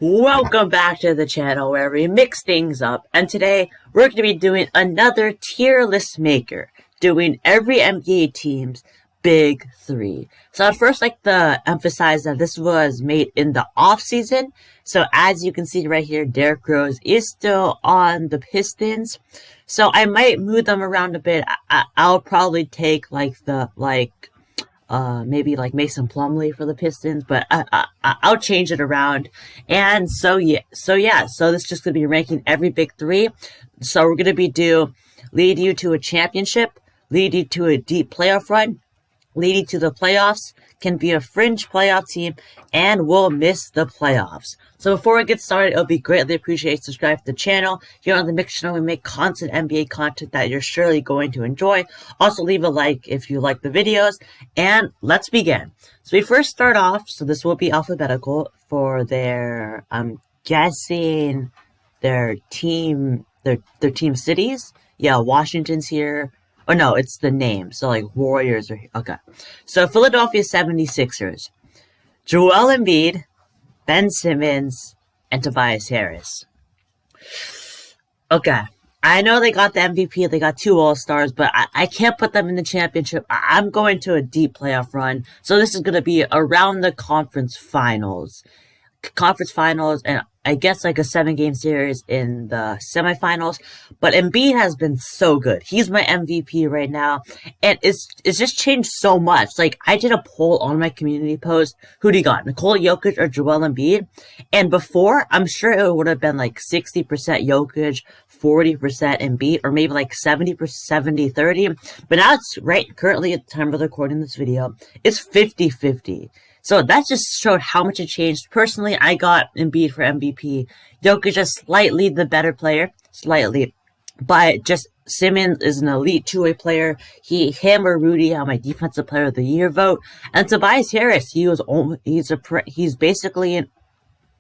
Welcome back to the channel where we mix things up, and today we're going to be doing another tier list maker, doing every NBA team's big three. So I'd first like to emphasize that this was made in the off season. So as you can see right here, Derrick Rose is still on the Pistons. So I might move them around a bit. I'll probably take maybe like Mason Plumlee for the Pistons, but I'll change it around. And so this is just gonna be ranking every big three. So we're gonna lead you to a championship, lead you to a deep playoff run, lead you to the playoffs, can be a fringe playoff team, and will miss the playoffs. So before we get started, it would be greatly appreciated to subscribe to the channel. Here on the Mix channel, we make constant NBA content that you're surely going to enjoy. Also, leave a like if you like the videos, and let's begin. So we first start off, so this will be alphabetical for their, I'm guessing, their team cities. Yeah, Washington's here. Oh no, it's the name. So like Warriors are here. Okay. So Philadelphia 76ers. Joel Embiid, Ben Simmons, and Tobias Harris. Okay. I know they got the MVP, they got 2 All-Stars, but I can't put them in the championship. I'm going to a deep playoff run. So this is going to be around the conference finals. And I guess like a 7-game series in the semifinals. But Embiid has been so good. He's my MVP right now. And it's just changed so much. Like, I did a poll on my community post. Who do you got? Nikola Jokic or Joel Embiid? And before, I'm sure it would have been like 60% Jokic, 40% Embiid, or maybe like 70-30. But now it's currently at the time of recording this video, it's 50-50. So that just showed how much it changed. Personally, I got Embiid for MVP. Jokic is slightly the better player. Slightly. But just Simmons is an elite two-way player. Him or Rudy on my defensive player of the year vote. And Tobias Harris, he's basically an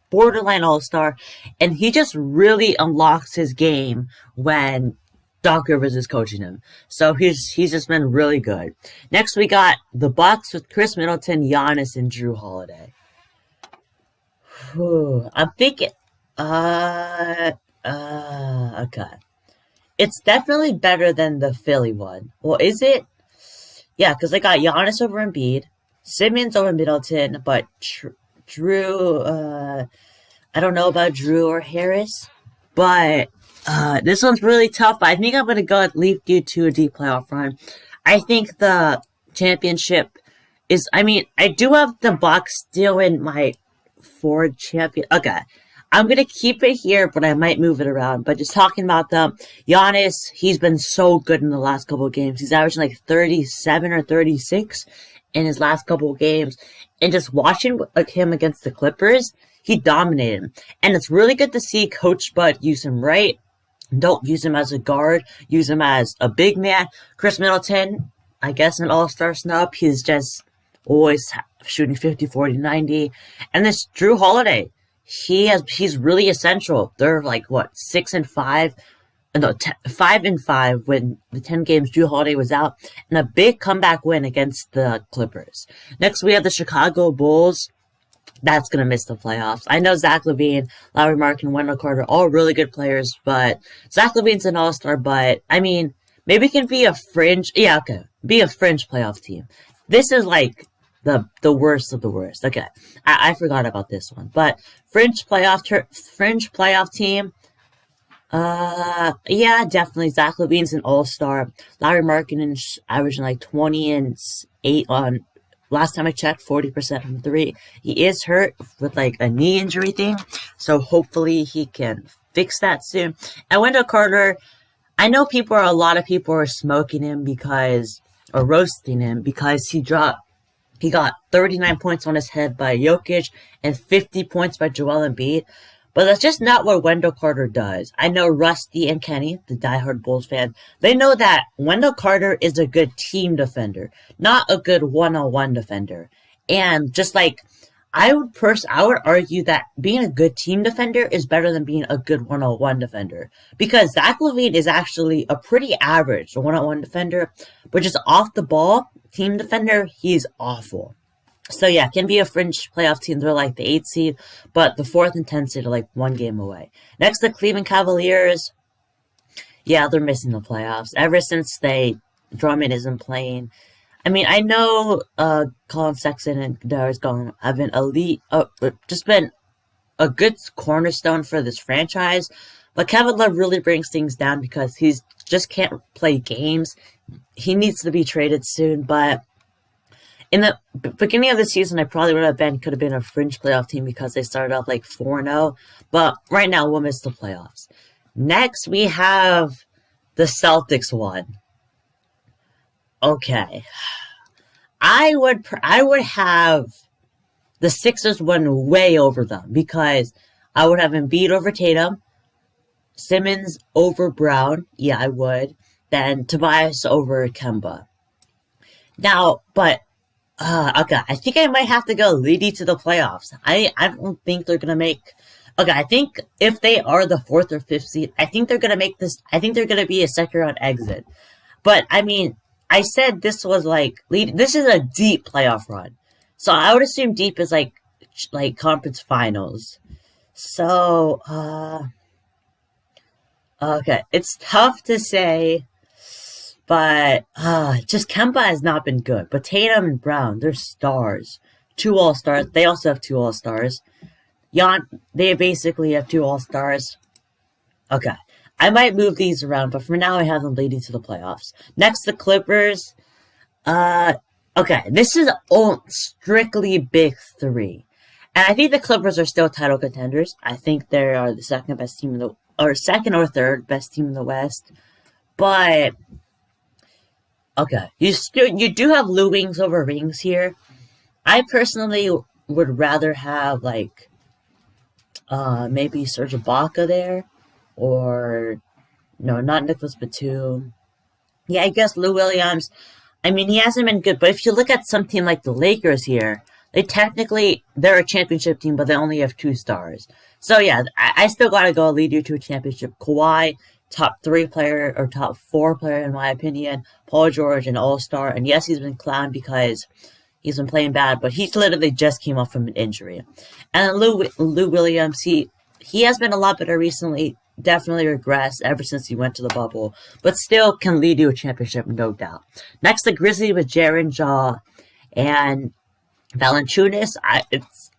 borderline all-star. And he just really unlocks his game when Doc Rivers is coaching him. So he's just been really good. Next we got the Bucks with Chris Middleton, Giannis, and Drew Holiday. I'm thinking okay. It's definitely better than the Philly one. Well, is it? Yeah, because I got Giannis over Embiid, Simmons over Middleton, but Drew, I don't know about Drew or Harris, but this one's really tough. I think I'm going to lead you to a deep playoff run. I think the championship is, I do have the Bucks still in my Ford champion. Okay. I'm going to keep it here, but I might move it around. But just talking about them, Giannis, he's been so good in the last couple of games. He's averaging like 37 or 36 in his last couple of games. And just watching him against the Clippers, he dominated him. And it's really good to see Coach Bud use him right. Don't use him as a guard. Use him as a big man. Chris Middleton, I guess an all-star snub. He's just always shooting 50, 40, 90. And this Drew Holiday, he's really essential. They're like, 6-5? No, 5-5 when the 10 games Drew Holiday was out. And a big comeback win against the Clippers. Next, we have the Chicago Bulls. That's going to miss the playoffs. I know Zach LaVine, Lauri Markkanen, Wendell Carter, all really good players, but Zach LaVine's an all-star, but, maybe it can be a fringe, be a fringe playoff team. This is like the worst of the worst. Okay, I forgot about this one, but fringe playoff team, definitely Zach LaVine's an all-star. Lauri Markkanen's averaging like 20 and 8 on, last time I checked, 40% from 3. He is hurt with like a knee injury thing, so hopefully he can fix that soon. And Wendell Carter, I know a lot of people are smoking him or roasting him because he got 39 points on his head by Jokic and 50 points by Joel Embiid. But that's just not what Wendell Carter does. I know Rusty and Kenny, the diehard Bulls fan, they know that Wendell Carter is a good team defender, not a good one-on-one defender. And just like, I would argue that being a good team defender is better than being a good one-on-one defender. Because Zach LaVine is actually a pretty average one-on-one defender, but just off the ball, team defender, he's awful. So yeah, can be a fringe playoff team. They're like the 8th seed, but the 4th and 10th seed are like one game away. Next, the Cleveland Cavaliers. Yeah, they're missing the playoffs ever since Drummond isn't playing. I mean, I know Colin Sexton and Darius Garland have been elite, just been a good cornerstone for this franchise. But Kevin Love really brings things down because he's just can't play games. He needs to be traded soon. But in the beginning of the season, I probably could have been a fringe playoff team because they started off like 4-0. But right now, we'll miss the playoffs. Next, we have the Celtics one. Okay, I would have the Sixers won way over them because I would have Embiid over Tatum, Simmons over Brown. Yeah, I would. Then Tobias over Kemba. Now, but okay, I think I might have to go Lady to the playoffs. I don't think they're gonna make. Okay, I think if they are the 4th or 5th seed, I think they're gonna make this. I think they're gonna be a second round exit. But I mean, I said this was like this is a deep playoff run, so I would assume deep is like conference finals. So okay, it's tough to say, but just Kemba has not been good. But Tatum and Brown, they're stars, 2 All-Stars. They also have 2 All-Stars. They basically have 2 All-Stars. Okay. I might move these around, but for now I have them leading to the playoffs. Next, the Clippers. Okay, this is strictly big three. And I think the Clippers are still title contenders. I think they are the second best team or second or third best team in the West. But, okay, you do have Lou Wings over Rings here. I personally would rather have, like, maybe Serge Ibaka there. Or, no, not Nicholas Batum. Yeah, I guess Lou Williams. I mean, he hasn't been good, but if you look at some team like the Lakers here, they're a championship team, but they only have 2 stars. So yeah, I still gotta go lead you to a championship. Kawhi, top 3 player, or top 4 player in my opinion. Paul George, an all-star, and yes, he's been clowned because he's been playing bad, but he's literally just came off from an injury. And Lou Williams, he has been a lot better recently. Definitely regressed ever since he went to the bubble, but still can lead to a championship, no doubt. Next, the Grizzlies with Jaren Jaw and Valanciunas.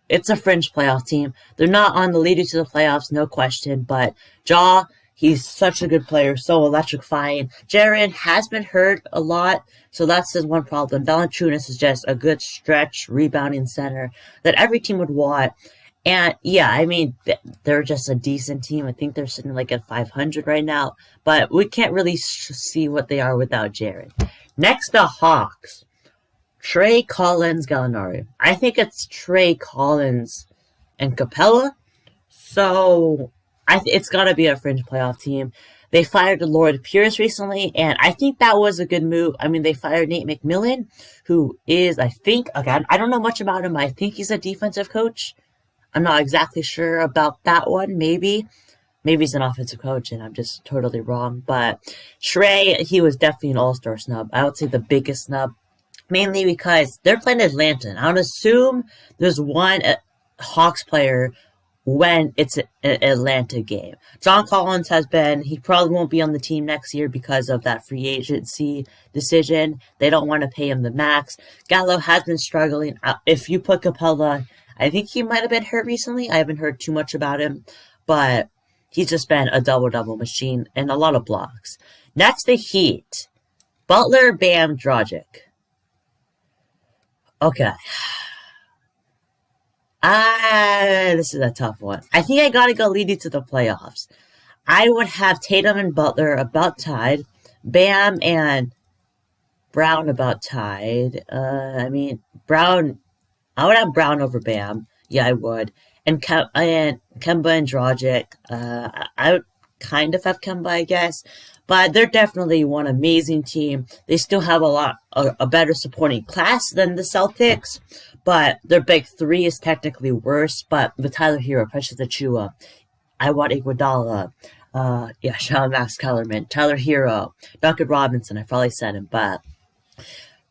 It's a fringe playoff team. They're not on the lead to the playoffs, no question, but Jaw, he's such a good player, so electrifying. Jaren has been hurt a lot, so that's his one problem. Valanciunas is just a good stretch, rebounding center that every team would want. And yeah, I mean, they're just a decent team. I think they're sitting like at 500 right now, but we can't really see what they are without Jared. Next, the Hawks. Trey Collins, Gallinari. I think it's Trey Collins and Capella. So it's got to be a fringe playoff team. They fired Lloyd Pierce recently, and I think that was a good move. I mean, they fired Nate McMillan, who is, I think, again, I don't know much about him. I think he's a defensive coach. I'm not exactly sure about that one. Maybe he's an offensive coach and I'm just totally wrong. But Trey, he was definitely an all-star snub. I would say the biggest snub. Mainly because they're playing Atlanta. And I would assume there's one Hawks player when it's an Atlanta game. John Collins he probably won't be on the team next year because of that free agency decision. They don't want to pay him the max. Gallo has been struggling. If you put Capella, I think he might have been hurt recently. I haven't heard too much about him, but he's just been a double-double machine and a lot of blocks. Next, the Heat. Butler, Bam, Dragic. Okay. This is a tough one. I think I gotta go lead you to the playoffs. I would have Tatum and Butler about tied. Bam and Brown about tied. I mean, Brown... I would have Brown over Bam. Yeah, I would. And Kemba and Dragic. I would kind of have Kemba, I guess. But they're definitely one amazing team. They still have a better supporting class than the Celtics. But their big three is technically worse. But with Tyler Hero, Precious Achua, I want Iguodala. Sean Max Kellerman, Tyler Hero, Duncan Robinson. I probably said him, but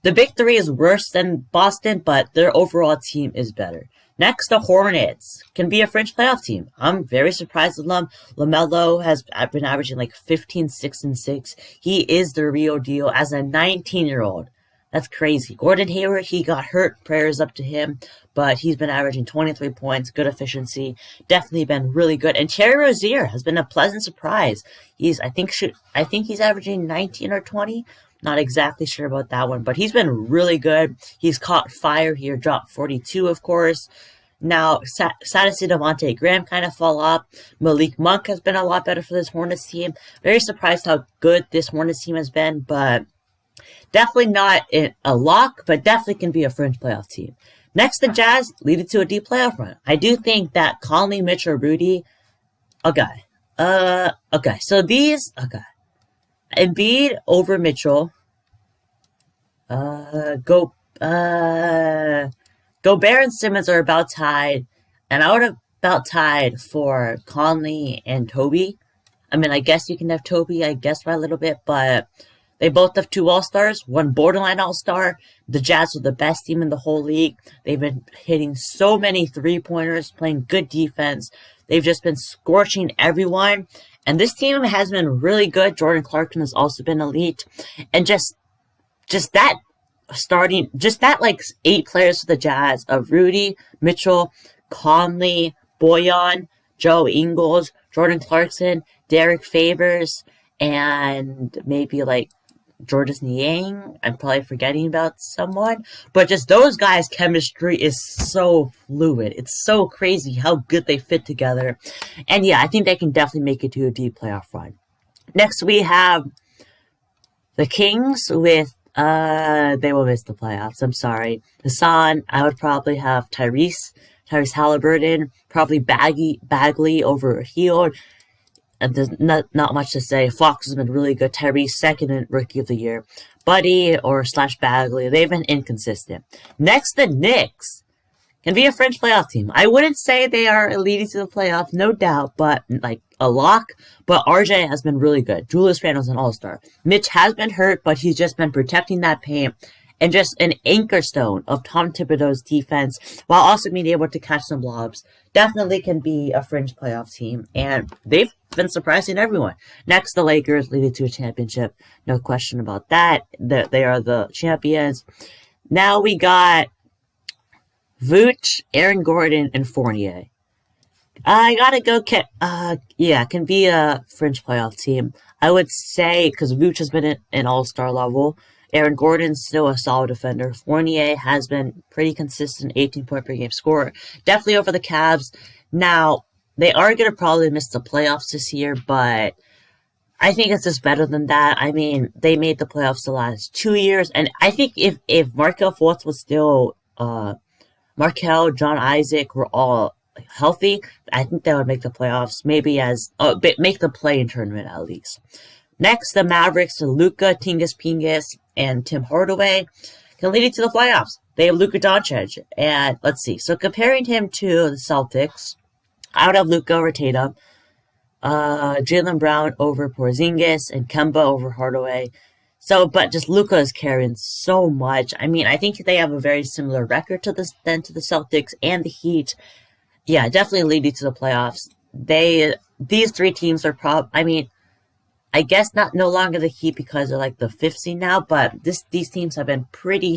The big three is worse than Boston, but their overall team is better. Next, the Hornets can be a fringe playoff team. I'm very surprised with them. LaMelo has been averaging like 15, 6, and 6. He is the real deal as a 19-year-old. That's crazy. Gordon Hayward, he got hurt. Prayers up to him. But he's been averaging 23 points, good efficiency. Definitely been really good. And Terry Rozier has been a pleasant surprise. I think he's averaging 19 or 20. Not exactly sure about that one, but he's been really good. He's caught fire here, dropped 42, of course. Now, sad to see Devontae Graham kind of fall off. Malik Monk has been a lot better for this Hornets team. Very surprised how good this Hornets team has been, but definitely not a lock, but definitely can be a fringe playoff team. Next, the Jazz lead it to a deep playoff run. I do think that Conley, Mitchell, Rudy. Okay. So these. Okay. Embiid over Mitchell. Gobert and Simmons are about tied, and I would have about tied for Conley and Toby. I mean, I guess you can have Toby, I guess, by a little bit, but they both have 2 All-Stars, 1 borderline All-Star. The Jazz are the best team in the whole league. They've been hitting so many three-pointers, playing good defense. They've just been scorching everyone. And this team has been really good. Jordan Clarkson has also been elite. And just that like 8 players for the Jazz of Rudy, Mitchell, Conley, Boyan, Joe Ingles, Jordan Clarkson, Derek Favors, and maybe like Georges Niang. I'm probably forgetting about someone. But just those guys' chemistry is so fluid. It's so crazy how good they fit together. And yeah, I think they can definitely make it to a deep playoff run. Next, we have the Kings with, they will miss the playoffs. I'm sorry. Hassan, I would probably have Tyrese Halliburton, probably Bagley over Hield. And there's not much to say. Fox has been really good. Tyrese, second in Rookie of the Year. Buddy or / Bagley, they've been inconsistent. Next, the Knicks can be a fringe playoff team. I wouldn't say they are leading to the playoffs, no doubt, but like a lock. But RJ has been really good. Julius Randle's an all-star. Mitch has been hurt, but he's just been protecting that paint. And just an anchor stone of Tom Thibodeau's defense, while also being able to catch some lobs. Definitely can be a fringe playoff team, and they've been surprising everyone. Next, the Lakers leading to a championship. No question about that. They are the champions. Now we got Vooch, Aaron Gordon, and Fournier. I gotta go. Can be a fringe playoff team. I would say, because Vooch has been an all-star level. Aaron Gordon's still a solid defender. Fournier has been pretty consistent, 18-point per game scorer. Definitely over the Cavs. Now, they are going to probably miss the playoffs this year, but I think it's just better than that. I mean, they made the playoffs the last 2 years, and I think if Markelle Fultz was still, Markelle, John Isaac were all healthy, I think they would make the playoffs, maybe make the play-in tournament at least. Next, the Mavericks, Luka, Tingus Pingus, and Tim Hardaway can lead it to the playoffs. They have Luka Doncic, and let's see. So comparing him to the Celtics, I would have Luka over Tatum, Jaylen Brown over Porzingis, and Kemba over Hardaway. So, but just Luka is carrying so much. I mean, I think they have a very similar record to the Celtics and the Heat. Yeah, definitely leading to the playoffs. These 3 teams are I guess no longer the Heat because they're like the 5th seed now, but these teams have been pretty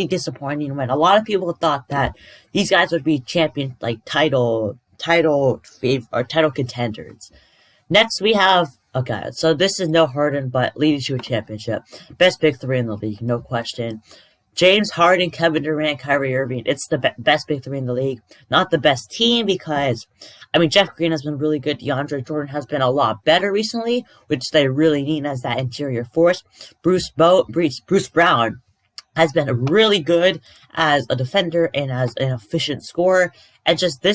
disappointing. When a lot of people thought that these guys would be champion, like title contenders. Next we have so this is no Harden, but leading to a championship. Best big 3 in the league, no question. James Harden, Kevin Durant, Kyrie Irving. It's the best big 3 in the league. Not the best team because, Jeff Green has been really good. DeAndre Jordan has been a lot better recently, which they really need as that interior force. Bruce Brown has been really good as a defender and as an efficient scorer. And just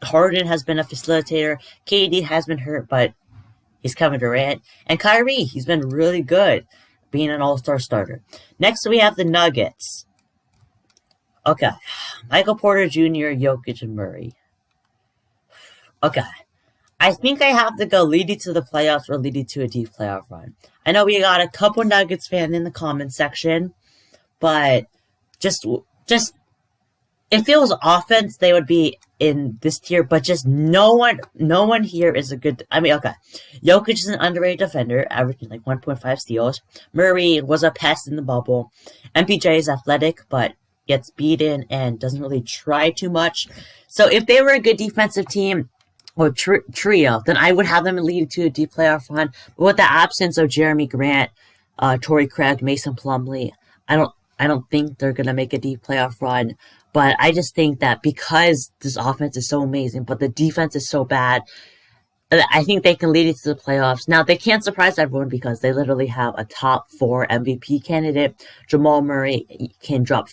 Harden has been a facilitator. KD has been hurt, but he's Kevin Durant. And Kyrie, he's been really good, being an all-star starter. Next, we have the Nuggets. Okay. Michael Porter Jr., Jokic, and Murray. Okay. I think I have to go leading to the playoffs or leading to a deep playoff run. I know we got a couple Nuggets fan in the comment section. but just just if it was offense, they would be in this tier, but just no one here is a good. I mean, okay, Jokic is an underrated defender, averaging like 1.5 steals. Murray was a pest in the bubble. MPJ is athletic, but gets beaten and doesn't really try too much. So if they were a good defensive team or trio, then I would have them lead to a deep playoff run. But with the absence of Jeremy Grant, Torrey Craig, Mason Plumlee, I don't think they're gonna make a deep playoff run. But I just think that because this offense is so amazing, but the defense is so bad, I think they can lead it to the playoffs. Now, they can't surprise everyone because they literally have a top 4 MVP candidate. Jamal Murray can drop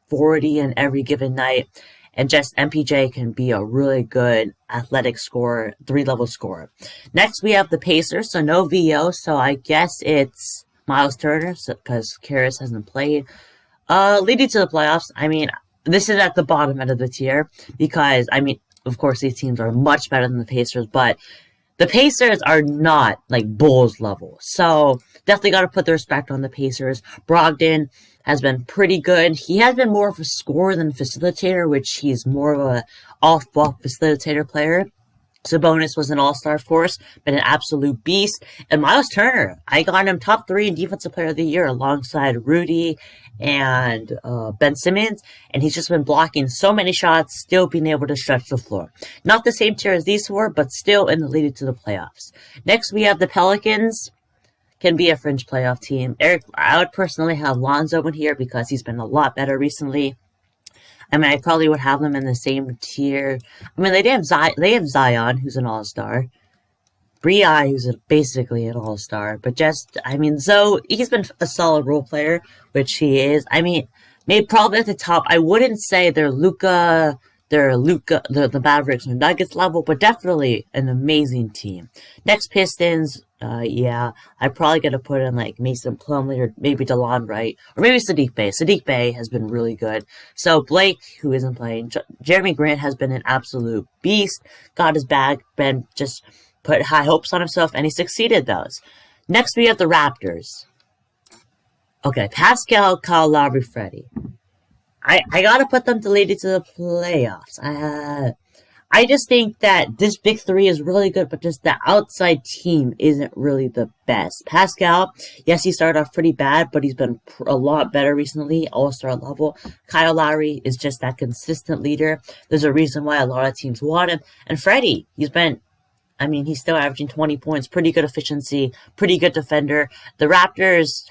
40 in every given night. And just MPJ can be a really good athletic scorer, 3-level scorer. Next, we have the Pacers. So no VO. So I guess it's Miles Turner because Karras hasn't played. Leading to the playoffs, I mean, this is at the bottom end of the tier because, I mean, of course, these teams are much better than the Pacers, but the Pacers are not like Bulls level. So definitely got to put the respect on the Pacers. Brogdon has been pretty good. He has been more of a scorer than facilitator, which he's more of a off-ball facilitator player. Sabonis was an all-star, of course, but an absolute beast. And Miles Turner, I got him top 3 in Defensive Player of the Year alongside Rudy and Ben Simmons. And he's just been blocking so many shots, still being able to stretch the floor. Not the same tier as these 4, but still in the lead to the playoffs. Next, we have the Pelicans. Can be a fringe playoff team. I would personally have Lonzo in here because he's been a lot better recently. I mean, I probably would have them in the same tier. I mean, they have Zion, who's an all-star. Bri, who's basically an all-star. But just, I mean, Zoe, he's been a solid role player, which he is. I mean, maybe probably at the top. I wouldn't say they're the Mavericks or Nuggets level, but definitely an amazing team. Next, Pistons. Yeah, I'm probably going to put in like Mason Plumlee or maybe DeLon Wright or maybe Sadiq Bey. Sadiq Bey has been really good. So Blake, who isn't playing, Jeremy Grant has been an absolute beast. Got his bag, been just put high hopes on himself, and he succeeded those. Next, we have the Raptors. Okay, Pascal, Kyle Lowry, Freddie. I gotta put them to lead it to the playoffs. I just think that this big 3 is really good, but just the outside team isn't really the best. Pascal, yes, he started off pretty bad, but he's been a lot better recently, all-star level. Kyle Lowry is just that consistent leader. There's a reason why a lot of teams want him. And Freddie, he's still averaging 20 points, pretty good efficiency, pretty good defender. The Raptors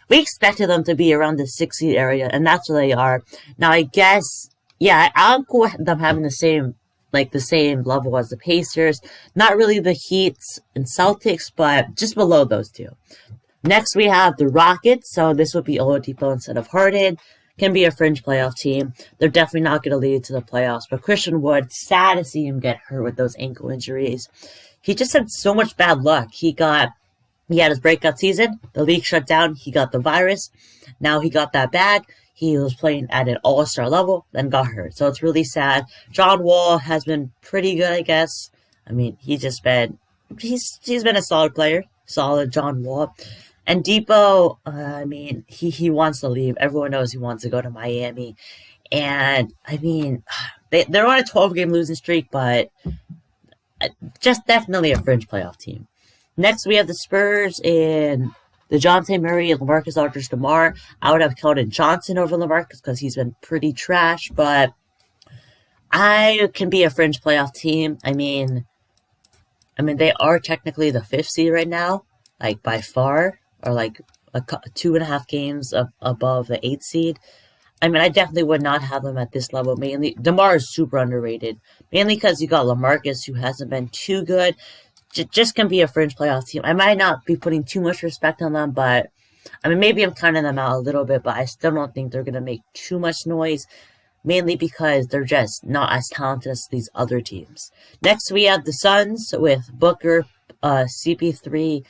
we expected them to be around the 6 seed area, and that's where they are. Now, I guess, yeah, I'm cool with them having the same level as the Pacers. Not really the Heat and Celtics, but just below those 2. Next, we have the Rockets. So this would be Oladipo instead of Harden. Can be a fringe playoff team. They're definitely not going to lead to the playoffs. But Christian Wood, sad to see him get hurt with those ankle injuries. He just had so much bad luck. He had his breakout season. The league shut down. He got the virus. Now he got that bag. He was playing at an all-star level, then got hurt. So it's really sad. John Wall has been pretty good, I guess. I mean, he's been a solid player. Solid John Wall. And Depot, he wants to leave. Everyone knows he wants to go to Miami. And, I mean, they're on a 12-game losing streak, but just definitely a fringe playoff team. Next, we have the Spurs in the DeJounte Murray and LaMarcus Aldridge-DeMar. I would have Keldon Johnson over LaMarcus because he's been pretty trash, but I can be a fringe playoff team. I mean, they are technically the 5th seed right now, like by far, or like 2.5 games above the 8th seed. I mean, I definitely would not have them at this level. Mainly, DeMar is super underrated. Mainly because you got LaMarcus, who hasn't been too good. Just can be a fringe playoff team. I might not be putting too much respect on them, but I mean, maybe I'm counting them out a little bit, but I still don't think they're going to make too much noise, mainly because they're just not as talented as these other teams. Next, we have the Suns with Booker, CP3,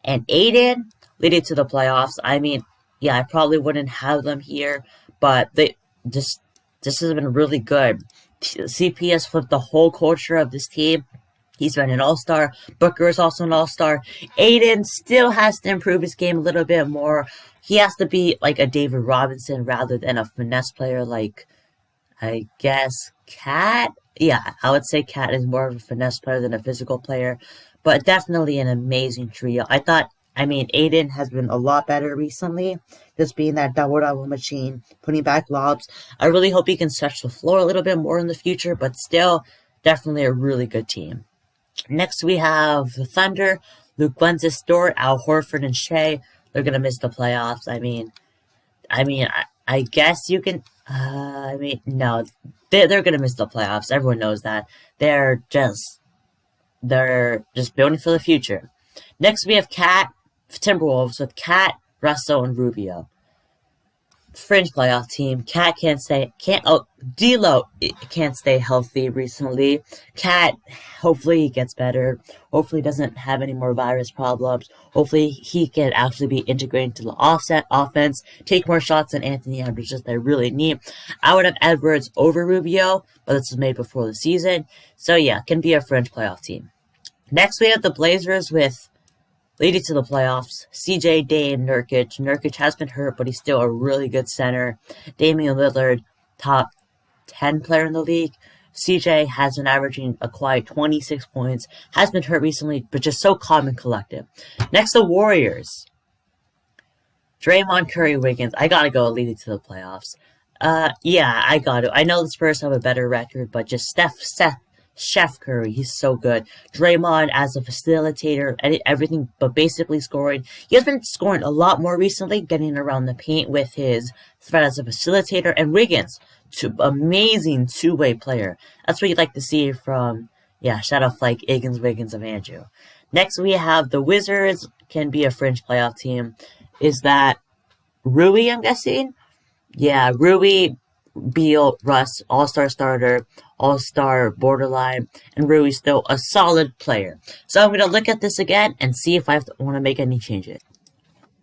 and Aiden leading to the playoffs. I mean, yeah, I probably wouldn't have them here, but this has been really good. CP has flipped the whole culture of this team. He's been an all-star. Booker is also an all-star. Aiden still has to improve his game a little bit more. he has to be like a David Robinson rather than a finesse player like, I guess, Cat. Yeah, I would say Cat is more of a finesse player than a physical player, but definitely an amazing trio. I mean, Aiden has been a lot better recently, just being that double-double machine, putting back lobs. I really hope he can stretch the floor a little bit more in the future, but still, definitely a really good team. Next, we have the Thunder, Luke Wenzel, Dort, Al Horford, and Shea. They're gonna miss the playoffs. I guess you can. No, they're gonna miss the playoffs. Everyone knows that. They're just building for the future. Next, we have Timberwolves with Cat, Russell, and Rubio. Fringe playoff team. D'Lo can't stay healthy recently. Cat, hopefully he gets better. Hopefully he doesn't have any more virus problems. Hopefully he can actually be integrated into the offset offense, take more shots than Anthony Edwards that they really need. I would have Edwards over Rubio, but this was made before the season. So yeah, can be a fringe playoff team. Next we have the Blazers with leading to the playoffs, CJ, Dame, Nurkic. Nurkic has been hurt, but he's still a really good center. Damian Lillard, top 10 player in the league. CJ has been averaging a quiet 26 points. Has been hurt recently, but just so calm and collective. Next, the Warriors. Draymond, Curry, Wiggins. I gotta go leading to the playoffs. Yeah, I got to. I know the Spurs have a better record, but just Chef Curry, he's so good. Draymond as a facilitator, everything, but basically scoring. He has been scoring a lot more recently, getting around the paint with his threat as a facilitator. And Wiggins, amazing two-way player. That's what you'd like to see from, shout out like Wiggins of Andrew. Next, we have the Wizards, can be a fringe playoff team. Is that Rui, I'm guessing? Yeah, Rui, Beal, Russ, all-star starter, all-star borderline, and Rui's still a solid player. So I'm going to look at this again and see if I want to make any changes.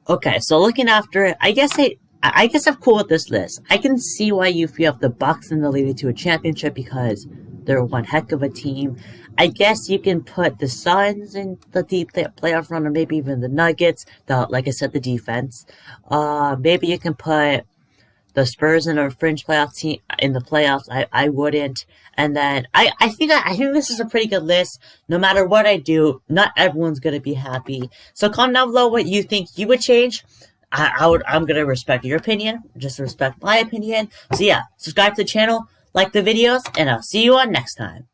Okay, so looking after it, I guess I'm cool with this list. I can see why you feel the Bucks in the lead to a championship because they're one heck of a team. I guess you can put the Suns in the deep playoff run, or maybe even the Nuggets. Like I said, the defense. Maybe you can put the Spurs in a fringe playoff team in the playoffs. I wouldn't. And then I think this is a pretty good list. No matter what I do, not everyone's gonna be happy. So comment down below what you think you would change. I'm gonna respect your opinion. Just respect my opinion. So yeah, subscribe to the channel, like the videos, and I'll see you on next time.